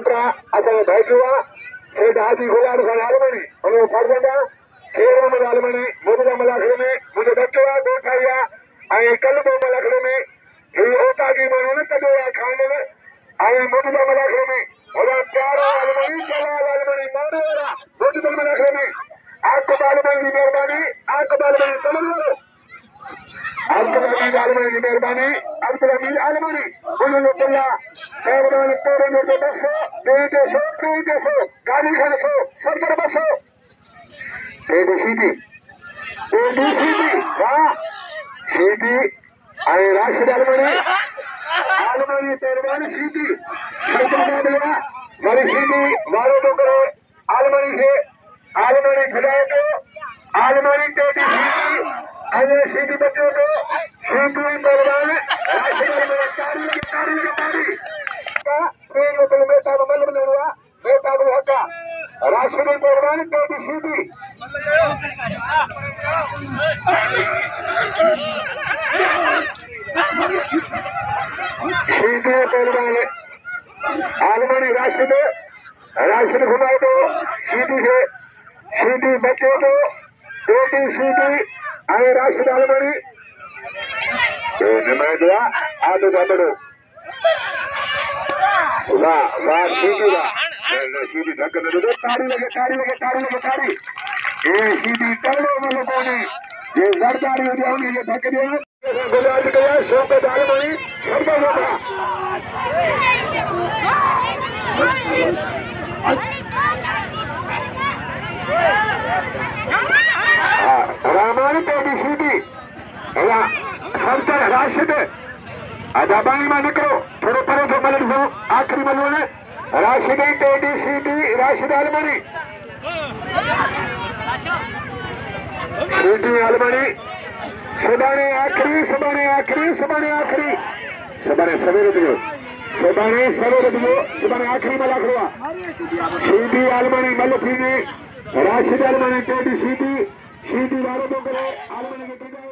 पुत्रा असांजो भाइटियो आहे सेठ हाजी गुलाब खान आलमणी उनजो फर्ज़ंद आहे शेर मोहम्मद आलमणी मुंहिंजा मलाखड़े में मुंहिंजो बच्चो आहे दो ठाही आहे ऐं कल्ह दो मलाखड़े में हीउ ओतागी माण्हू न कढियो आहे खानदान ऐं मुंहिंजा मलाखड़े में होॾा प्यारा आलमणी जलाल आलमणी माण्हू मुंहिंजे मलाखड़े में आक़िब आलमणी जी महिरबानी आक़िब आलमणी समझ वारो अब्दुल हमीद आलमणी की मेहरबानी अब्दुल हमीद आलमणी उल्ला मेहरबानी तेरे जो बसो दे सो गाली खा सो सरदार बसो तेरे सीधी वाह सीधी अरे राशिद आलमणी मेहरबानी सीधी सरदार दिया मेरी सीधी वारो तो करे आलमणी से आलमणी खिलाए तो आलमणी तेरी सीधी अरे सीधी बच्चों को सीधी मेहरबान राशिद तारी बेटा मल मिलवा बेटा हका राशिद मेहरबान तेरी सीधी सीधी मेहरबान आलमणी राशिद घुमाए दो सीधी से सीधी बच्चों को तेरी सीधी अरे राशिद आलमणी नुमाइंदो आदो दादड़ो वाह वाह सीधी वाह सीधी धक दे तारी ये सीधी तगड़ो वालो कोने ये जरदारी हो जाओ ये धक दिया गुलाब गया शौकत आलमणी सर्दा होगा रामानी तेरी सीधी सरदार राशिद अदाबाई में निकलो थोड़ो परे जो मलक हो आखिरी मलो ने राशिद तेरी सीधी राशिद आलमणी सीधी आलमणी सुबाने आखिरी सुबाने सवेरे दियो सुबाने आखिरी मलाखड़ो सीधी आलमणी मलफी ने राशिद आलमणी तेरी सीधी वारो तो करे आलमणी के